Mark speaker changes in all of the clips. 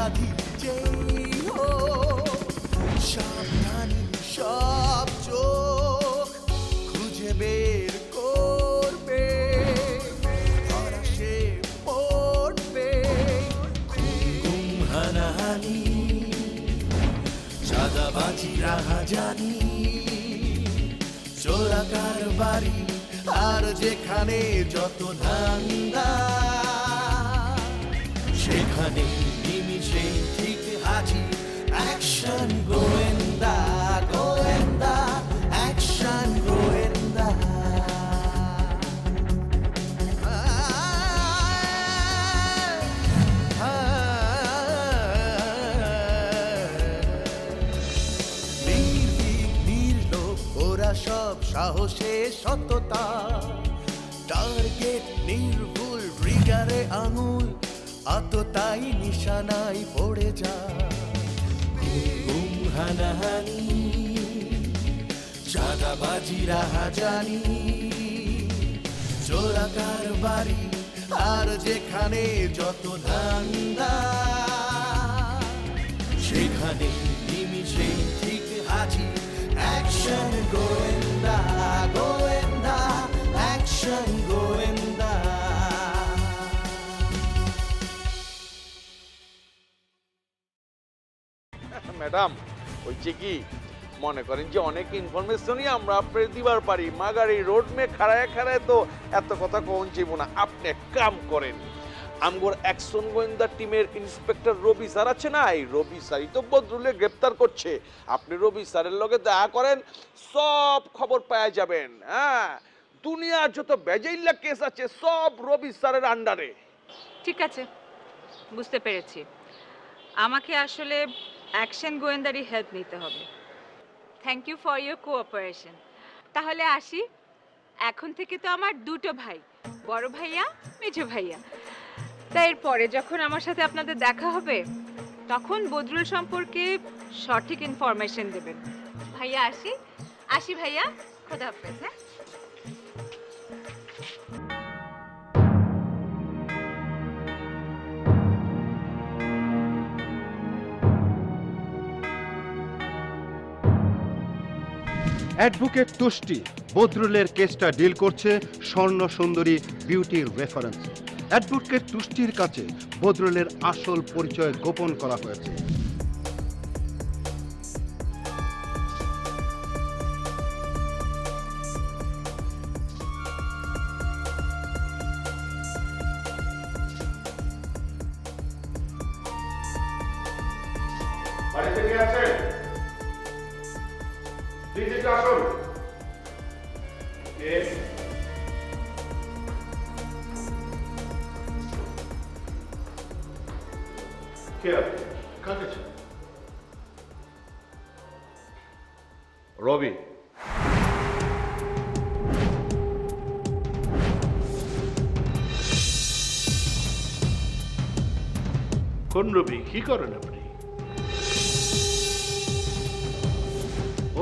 Speaker 1: অপরাধী যেই হোক, সাবধানী সব চোখ খুঁজে বের করবে, ধরা সে পড়বে। গুম হানাহানি, চাঁদাবাজি রাহাজানি, চোরা কারবারি, আর যেখানে যত ধান্দা, সেখানে নিমিষে ঠিক হাজির অ্যাকশন গোয়েন্দা, গোয়েন্দা অ্যাকশন গোয়েন্দা। নির্ভীক নির্লোভ ওরা সব সাহসে সততা, টার্গেট নির্ভুল, ট্রিগারে আঙুল, আততাই নিশানায় পড়ে যায়। গুম হানাহানি, চাঁদাবাজি রাহাজানি, চোরা কারবারি, আর যেখানে যত ধান্দা, সেখানে নিমিষে ঠিক হাজির অ্যাকশন গোয়েন্দা, গোয়েন্দা অ্যাকশন গোয়েন্দা।
Speaker 2: ম্যাডাম হচ্ছে কি, মনে করেন যে অনেক ইনফরমেশনই আমরা আপনার দিবার পারি, মাগার এই রোড মে খাড়ায় খাড়ায় তো এত কথা কখন চাইব না। আপনি এক কাম করেন, আমগোর অ্যাকশন গোয়েন্দা টিমের ইন্সপেক্টর রবি স্যার আছে না, এই রবি স্যারই তো বদরুলে গ্রেপ্তার করছে। আপনি রবি স্যারের লগে দেখা করেন, সব খবর পাওয়া যাবেন। হ্যাঁ, দুনিয়ার যত বেজাইল্লা কেস আছে সব রবি স্যারের আন্ডারে।
Speaker 3: ঠিক আছে, বুঝতে পেরেছি। আমাকে আসলে অ্যাকশন গোয়েন্দারই হেল্প নিতে হবে। Thank you for your cooperation. তাহলে আসি। এখন থেকে তো আমার দুটো ভাই, বড় ভাইয়া, মেজো ভাইয়া। তাই এরপরে যখন আমার সাথে আপনাদের দেখা হবে তখন বদরুল সম্পর্কে সঠিক ইনফরমেশন দেবেন। ভাইয়া আসি। আসি ভাইয়া, খোদা হাফেজ। হ্যাঁ,
Speaker 4: অ্যাডভোকেট তুষ্টি বদরুলের কেসটা ডিল করছে স্বর্ণ সুন্দরী বিউটির রেফারেন্স। অ্যাডভোকেট তুষ্টির কাছে বদরুলের আসল পরিচয় গোপন করা হয়েছে।
Speaker 5: বাড়িতে কে আছে? প্লিজ একটু আসুন। কে আপনি? কাকে চান? রবি।
Speaker 6: কোন রবি? কি করেন আপনি?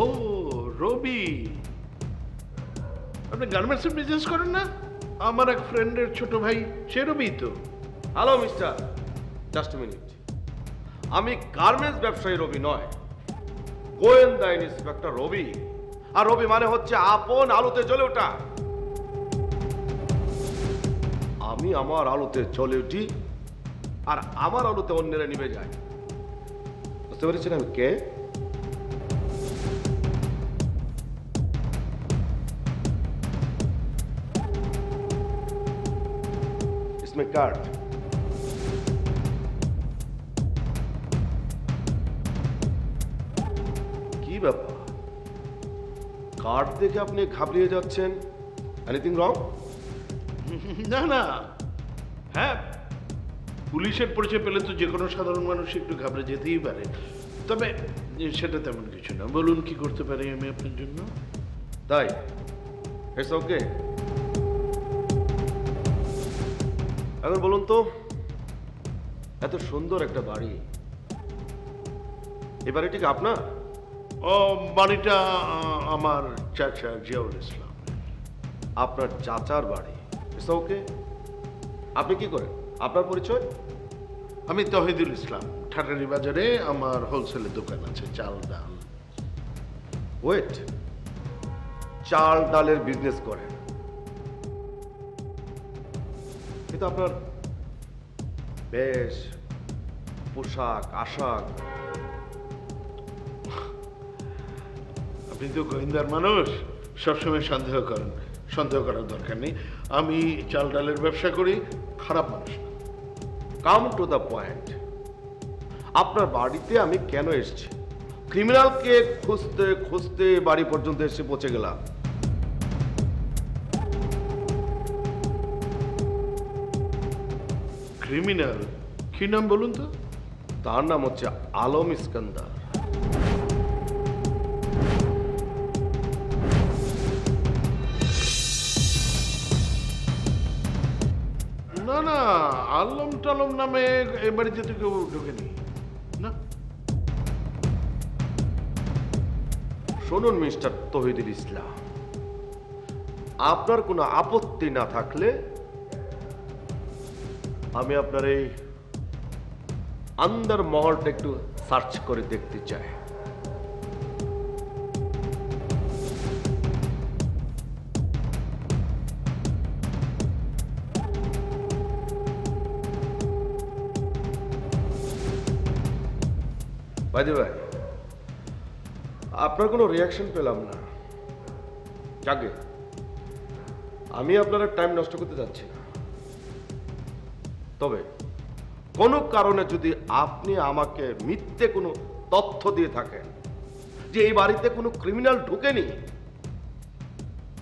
Speaker 6: ও রবি, আপনি গার্মেন্টসের বিজনেস করেন না? আমার এক ফ্রেন্ডের ছোট ভাই সে রবি তো।
Speaker 5: Hello mister, just minute. আমি গার্মেন্টস ব্যবসায়ী রবি নয়, গোয়েন্দা ইন্সপেক্টর রবি। আর রবি মানে হচ্ছে আপন আলোতে জ্বলে ওঠা। আমি আমার আলোতে জ্বলে উঠি আর আমার আলোতে অন্যেরা নিভে যায়। বুঝতে পেরেছেন আমি কে? इसमें कार्ड। কি ব্যাপার, কার্ড দেখে আপনি ঘাবড়িয়ে যাচ্ছেন? Anything wrong?
Speaker 6: না না, হ্যাঁ, পুলিশের পরিচয় পেলে তো যে কোনো সাধারণ মানুষ একটু ঘাবড়ে যেতেই পারে, তবে সেটা তেমন কিছু না। বলুন কি করতে পারি আমি আপনার জন্য?
Speaker 5: তাই ইটস ওকে। এখন বলুন তো, এত সুন্দর একটা বাড়ি, এই বাড়িটি কি আপনার?
Speaker 6: ও বাড়িটা আমার চাচা জিয়াউল ইসলাম।
Speaker 5: আপনার চাচার বাড়ি? It's okay. আপনি কি করেন? আপনার পরিচয়?
Speaker 6: আমি তহিদুল ইসলাম, ঠাটারি বাজারে আমার হোলসেলের দোকান আছে, চাল ডাল।
Speaker 5: ওয়েট, চাল ডালের বিজনেস করেন, কিন্তু আপনার বেশ, পোশাক আশাক।
Speaker 6: আপনি তো গোয়েন্দার মানুষ, সবসময় সন্দেহ করেন। সন্দেহ করার দরকার নেই, আমি চাল ডালের ব্যবসা করি, খারাপ মানুষ না।
Speaker 5: কাম টু দ্য পয়েন্ট, আপনার বাড়িতে আমি কেন এসেছি? ক্রিমিনালকে খুঁজতে খুঁজতে বাড়ি পর্যন্ত এসে পৌঁছে গেলাম।
Speaker 6: ক্রিমিনাল? কি নাম বলুন তো?
Speaker 5: তার নাম হচ্ছে আলম ইস্কান্দার।
Speaker 6: না না, আলম টালম নামে এ বাড়িতে তো কেউ ঢোকেনি না।
Speaker 5: শুনুন মিস্টার তহিদুল ইসলাম, আপনার কোনো আপত্তি না থাকলে আমি আপনার এই আন্দার মহলটা একটু সার্চ করে দেখতে চাই। বাইদে ভাই, আপনার কোনো রিয়াকশন পেলাম না। যাকে আমি আপনার টাইম নষ্ট করতে চাচ্ছি না, তবে কোনো কারণে যদি আপনি আমাকে মিথ্যে কোনো তথ্য দিয়ে থাকেন যে এই বাড়িতে কোনো ক্রিমিনাল ঢুকেনি,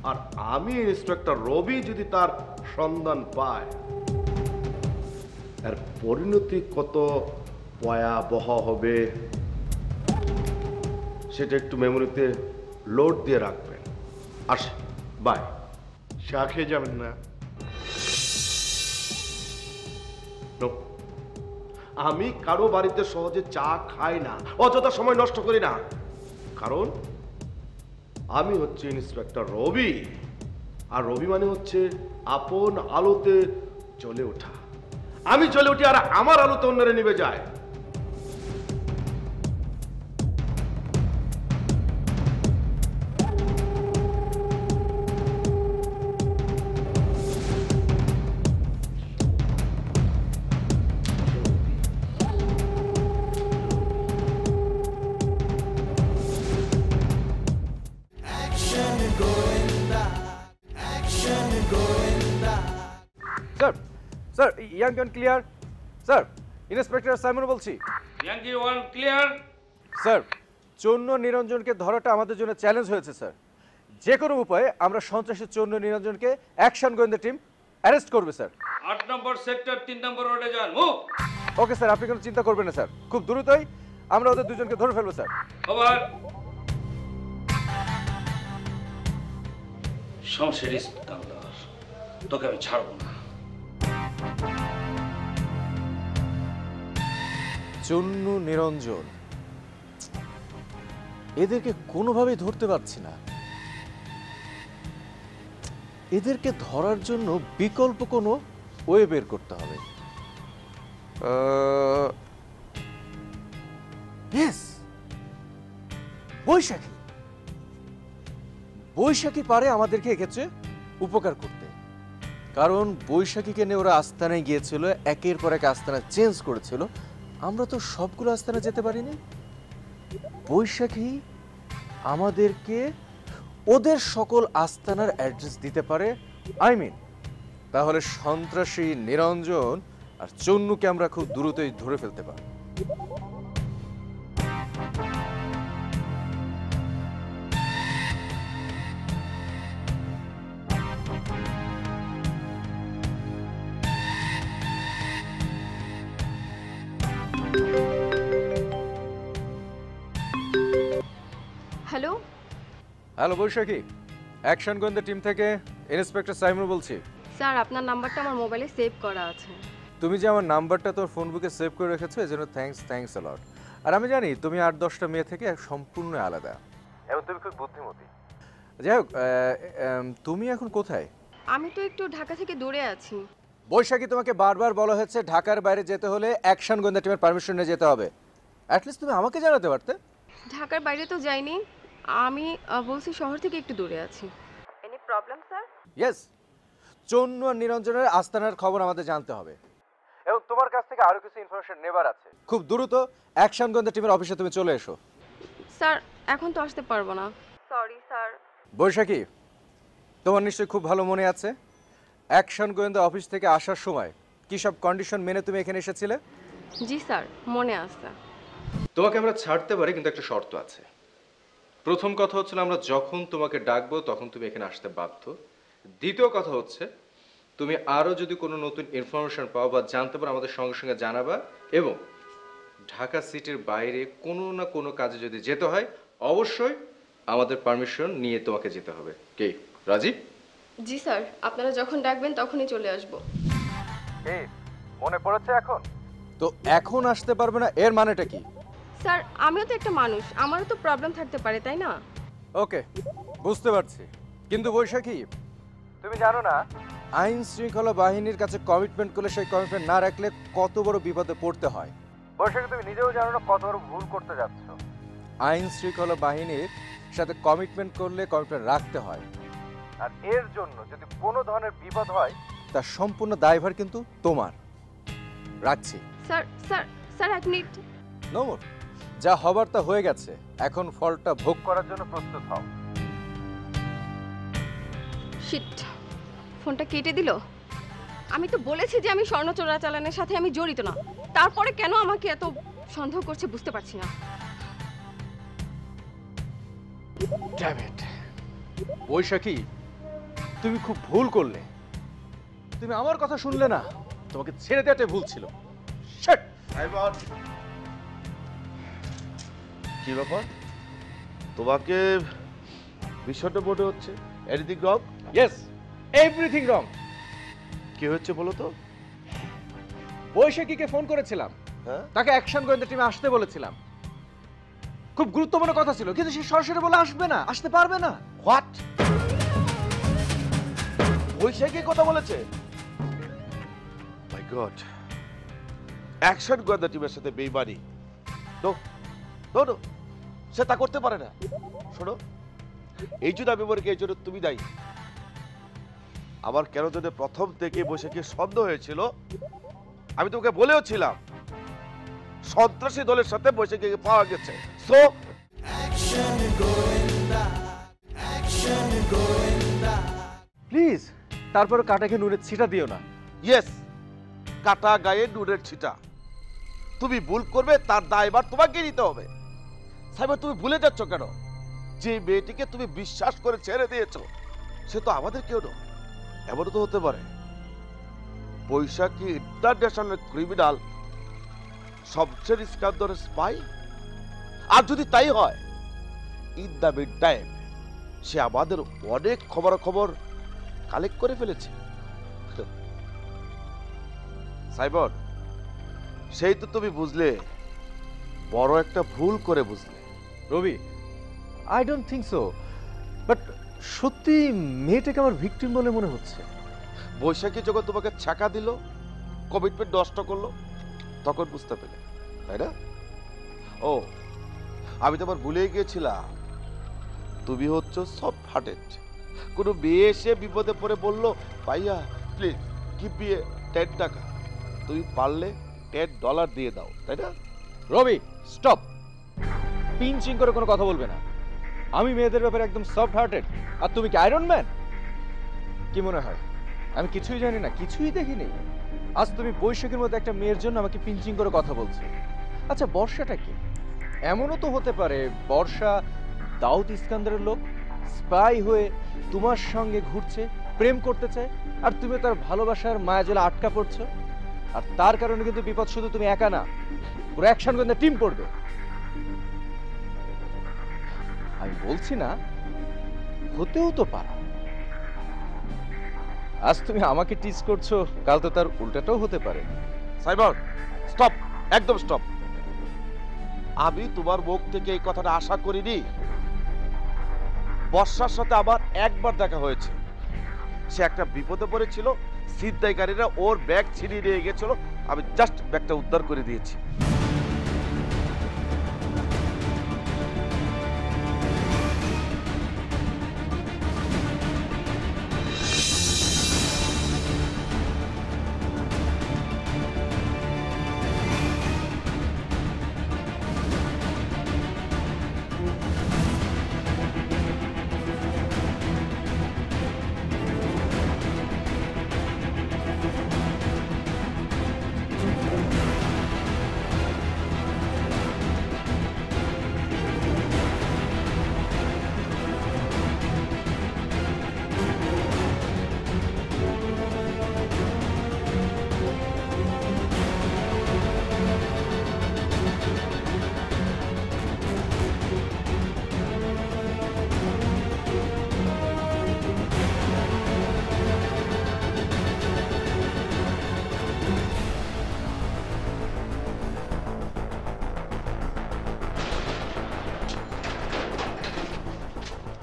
Speaker 5: আর আমি ইন্সপেক্টর রবি যদি তার সন্ধান পায়, এর পরিণতি কত ভয়াবহ হবে সেটা একটু মেমোরিতে লোড দিয়ে রাখবেন। আসে, বাই।
Speaker 6: চা খেয়ে যাবেন না?
Speaker 5: No. আমি কারো বাড়িতে সহজে চা খাই না, অযথা সময় নষ্ট করি না, কারণ আমি হচ্ছে ইন্সপেক্টর রবি, আর রবি মানে হচ্ছে আপন আলোতে জ্বলে ওঠা। আমি জ্বলে উঠি আর আমার আলোতে অন্যরা নিভে যায়।
Speaker 1: Action Goenda, Action Goenda.
Speaker 7: Sir, sir, young জন ক্লিয়ার। স্যার, ইন্সপেক্টর সাইমন বলছি।
Speaker 8: Yankee one clear.
Speaker 7: Sir, Channa নিরঞ্জনকে ধরাটা আমাদের জন্য চ্যালেঞ্জ হয়েছে স্যার। যে কোনো উপায়ে আমরা সন্ত্রাসী চন্ন নিরঞ্জনকে অ্যাকশন গোয়েন্দা টিম অ্যারেস্ট করবে স্যার।
Speaker 8: 8 নম্বর সেক্টর 3 নম্বর রোডে যান। মুভ।
Speaker 7: ওকে স্যার, আপনি কোনো চিন্তা করবেন না স্যার, খুব দ্রুতই আমরা ওদের দুজনকে ধরে ফেলবো স্যার।
Speaker 8: ওভার। শমশের ইস্কান্দার, তোকে আমি ছাড়বো না।
Speaker 7: চন্নু নিরঞ্জন, এদেরকে কোনোভাবেই ধরতে পারছি না। এদেরকে ধরার জন্য বিকল্প কোনো ওয়ে বের করতে হবে। বৈশাখী, বৈশাখী পারে আমাদেরকে এক্ষেত্রে উপকার করতে, কারণ বৈশাখীকে নিয়ে ওরা আস্তানায় গিয়েছিল, একের পর এক আস্তানা চেঞ্জ করেছিল। আমরা তো সবগুলো আস্তানা যেতে পারিনি। বৈশাখী আমাদেরকে ওদের সকল আস্তানার অ্যাড্রেস দিতে পারে। তাহলে সন্ত্রাসী নিরঞ্জন আর চন্নুকে আমরা খুব দ্রুতই ধরে ফেলতে পারি।
Speaker 9: হ্যালো
Speaker 7: হ্যালো বৈশাখী, অ্যাকশন গোয়েন্দা টিম থেকে ইন্সপেক্টর সাইমন বলছি।
Speaker 9: স্যার, আপনার নাম্বারটা আমার মোবাইলে সেভ করা আছে।
Speaker 7: তুমি যে আমার নাম্বারটা তোর ফোন বুকে সেভ করে রেখেছো, এজন্য থ্যাঙ্কস আ লট। আর আমি জানি তুমি 8-10টা মেয়ে থেকে সম্পূর্ণ আলাদা এবং তুমি খুব বুদ্ধিমতী। যাই হোক, তুমি এখন কোথায়?
Speaker 9: আমি তো একটু ঢাকা থেকে দূরে আছি।
Speaker 7: বৈশাখী, তোমাকে বারবার বলা হয়েছে ঢাকার বাইরে যেতে হলে অ্যাকশন গোয়েন্দা টিমের পারমিশন নিয়ে যেতে হবে। অ্যাটলিস্ট তুমি আমাকে জানাতে পারতে।
Speaker 9: ঢাকার বাইরে তো যাইনি, আমি বলছি শহর থেকে একটু দূরে আছি। Any problem sir?
Speaker 7: Yes, Channu আর নিরঞ্জনের আস্তানার খবর আমাদের জানতে হবে এবং তোমার কাছ থেকে আরো কিছু ইনফরমেশন নেবার আছে। খুব দ্রুত অ্যাকশন গোয়েন্দা টিমের অফিসে তুমি চলে এসো।
Speaker 9: স্যার এখন তো আসতে পারবো না, সরি স্যার।
Speaker 7: বৈশাখী, তোমার নিশ্চয়ই খুব ভালো মনে আছে অ্যাকশন গোয়েন্দা অফিস থেকে আসার সময় কি সব কন্ডিশন মেনে তুমি এখানে এসেছিলে?
Speaker 9: জি স্যার, মনে আছে।
Speaker 7: তোমাকে আমরা ছাড়তে পারি, কিন্তু একটা শর্ত আছে। প্রথম কথা হচ্ছে আমরা যখন তোমাকে ডাকবো তখন তুমি এখানে আসতে বাধ্য। দ্বিতীয় কথা হচ্ছে তুমি আরও যদি কোনো নতুন ইনফরমেশন পাও বা জানতে পারো আমাদের সঙ্গে সঙ্গে জানাবা, এবং ঢাকা সিটির বাইরে কোনো না কোনো কাজে যদি যেতে হয় অবশ্যই আমাদের পারমিশন নিয়ে তোমাকে যেতে হবে। কে রাজি?
Speaker 9: জি স্যার, আপনারা যখন ডাকবেন তখনই চলে আসবো।
Speaker 7: মনে পড়েছে এখন? তো এখন আসতে পারবে না এর মানেটা কি?
Speaker 9: স্যার আমিও তো একটা মানুষ, আমারও তো প্রবলেম থাকতে পারে, তাই না?
Speaker 7: ওকে, বুঝতে পারছি। কিন্তু বৈশাখী, তুমি জানো না আইন শৃঙ্খলা বাহিনীর কাছে কমিটমেন্ট করলে সেই কমিটমেন্ট না রাখলে কত বড় বিপদে পড়তে হয়। বৈশাখী, তুমি নিজেও জানো না কত বড় ভুল করতে যাচ্ছ। আইন শৃঙ্খলা বাহিনীর সাথে কমিটমেন্ট করলে কমিটমেন্ট রাখতে হয়, আর এর জন্য যদি কোনো ধরনের বিপদ হয় তার সম্পূর্ণ দায়ভার কিন্তু তোমার। রাখছি।
Speaker 9: স্যার স্যার স্যার এক মিনিট।
Speaker 7: নো মোর, যা হবার তা হয়ে গেছে, এখন ফলটা ভোগ করার জন্য প্রস্তুত হও।
Speaker 9: শিট, ফোনটা কেটে দিল। আমি তো বলেছি যে আমি স্বর্ণ চোরাচালানের সাথে আমি জড়িত না, তারপরে কেন আমাকে এত সন্দেহ করছে বুঝতে পারছি না।
Speaker 7: Damn it! বৈশাখী, তুমি খুব ভুল করলে। তুমি আমার কথা শুনলে না, তোমাকে ছেড়ে দেওয়াটাই ভুল ছিল। শিট!
Speaker 5: কি ব্যাপার, তোমাকে বিষয়টা মনে হচ্ছে এনিথিং রং?
Speaker 7: ইয়েস, এভরিথিং রং।
Speaker 5: কি হচ্ছে বলো তো?
Speaker 7: বৈশাখীকে ফোন করেছিলাম,
Speaker 5: হ্যাঁ,
Speaker 7: তাকে অ্যাকশন গোয়েন্দা টিমে আসতে বলেছিলাম। খুব গুরুত্বপূর্ণ কথা ছিল, কিন্তু সে সরাসরি বলে আসবে না, আসতে পারবে না।
Speaker 5: হোয়াট? বৈশাখী কথা বলেছে? মাই গড, অ্যাকশন গোয়েন্দা টিমের সাথে বেইমানি? নো নো নো, সে তা করতে পারে না। শোনো, এই জন্য আমি মনে করি এই জন্য তুমি দায়ী। আমার কেন যদি প্রথম থেকে বৈশাখী সন্দেহ হয়েছিল, আমি তোমাকে বলেও ছিলাম সন্ত্রাসী দলের সাথে বৈশাখীকে পাওয়া গেছে। সো
Speaker 7: প্লিজ, তারপর কাটাকে নুনের ছিটা দিও না।
Speaker 5: ইয়েস, কাটা গায়ে নুনের ছিটা। তুমি ভুল করবে তার দায়ভার তোমাকে নিতে হবে। সাইবার, তুমি ভুলে যাচ্ছ কেন যে মেয়েটিকে তুমি বিশ্বাস করে ছেড়ে দিয়েছো সে তো আমাদের কেউ নয়। এমনও তো হতে পারে বৈশাখী ইন্টারন্যাশনাল ক্রিমিনাল, সবচেয়ে ইস্কান্দরের স্পাই। আর যদি তাই হয়, ইন দ্য মিড টাইম সে আমাদের অনেক খবর কালেক্ট করে ফেলেছে। সাইবর, সেই তো তুমি বুঝলে, বড় একটা ভুল করে বুঝলে।
Speaker 7: Rabi, I don't think so, but সত্যি মেয়েটাকে আমার ভিকটিম বলে মনে হচ্ছে।
Speaker 5: বৈশাখী যখন তোমাকে ছাকা দিল, কমিটমেন্ট নষ্ট করলো, তখন বুঝতে পেলে, তাই না? ও, আমি তো আবার ভুলেই গিয়েছিলাম তুমি হচ্ছ সফট হার্টেড। কোনো মেয়ে এসে বিপদে পড়ে বললো, ভাইয়া প্লিজ গিভ মি 10 টাকা, তুমি পারলে $10 দিয়ে দাও, তাই না?
Speaker 7: রবি, স্টপ! পিঞ্চিং করে কোনো কথা বলবে না। আমি মেয়েদের ব্যাপারে একদম সফট হার্টেড, আর তুমি কি আয়রন ম্যান? কি মনে হয় আমি কিছুই জানি না, কিছুই দেখিনি? আজ তুমি বৈশাখীর মধ্যে একটা মেয়ের জন্য আমাকে পিঞ্চিং করে কথা বলছো। আচ্ছা, বর্ষাটা কি? এমনও তো হতে পারে বর্ষা দাউদ ইস্কান্দারের লোক, স্পাই হয়ে তোমার সঙ্গে ঘুরছে, প্রেম করতে চায়, আর তুমি তার ভালোবাসার মায়াজালে আটকা পড়ছো। আর তার কারণে কিন্তু বিপদ শুধু তুমি একা না, পুরো অ্যাকশন গোয়েন্দা টিম পড়বে। আমি বলছি না, হতেও তো পারে। আজ তুমি আমাকে টিজ করছো, কাল তো তার উল্টাটাও হতে পারে।
Speaker 5: সাইবার, স্টপ, একদম স্টপ। আমি তোমার মুখ থেকে এই কথাটা আশা করিনি। বর্ষার সাথে আমার একবার দেখা হয়েছে, সে একটা বিপদে পড়েছিল, ছিনতাইকারীরা ওর ব্যাগ ছিনিয়ে নিয়ে গেছিল, আমি জাস্ট ব্যাগটা উদ্ধার করে দিয়েছি।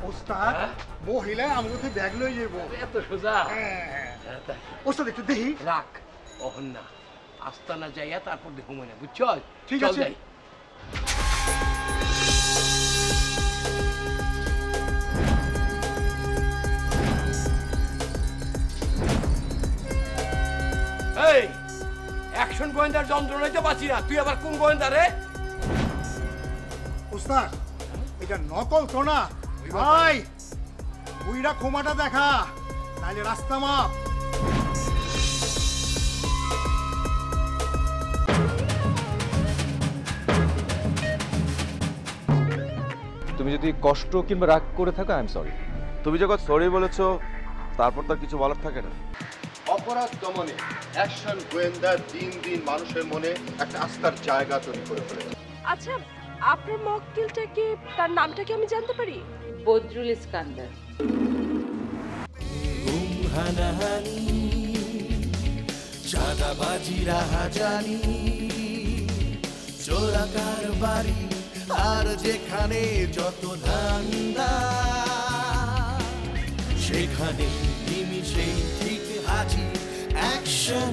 Speaker 10: ওস্তাদ মহিলা আমাকে তো ব্যাগ লই যাবো
Speaker 8: এত সোজা
Speaker 10: ওস্তাদ একটু দেখি
Speaker 8: রাখ অহন না আস্তানা যাইয়া তারপর দেখো মনে বুঝছ
Speaker 10: ঠিক আছে
Speaker 8: যাই এই অ্যাকশন গোয়েন্দার যন্ত্রণায় তো বাঁচি না, তুই আবার কোন গোয়েন্দা রে?
Speaker 10: ওস্তাদ এটা নকল তো না ভাই, বুইরা ক্ষমাটা দেখা তাহলে রাস্তা মাপ।
Speaker 7: তুমি যদি কষ্ট কিংবা রাগ করে থাকো আই এম সরি।
Speaker 5: তুমি যখন সরি বলেছো তারপর তার কিছু বলার থাকে না।
Speaker 4: অপরাধ দমনে অ্যাকশন গোয়েন্দা দিন দিন মানুষের মনে একটা আস্থার জায়গা তৈরি করে ফেলেছে।
Speaker 9: আচ্ছা আপনার মক্কেলটা কি, তার নামটা কি আমি জানতে পারি?
Speaker 3: বদরুল ইস্কান্দার।
Speaker 1: হানাহানি চাঁদাবাজি রাহাজানি চোরাকার বাড়ি আর যেখানে যত ধান্দা সেখানে নিমিষে ঠিক হাজির অ্যাকশন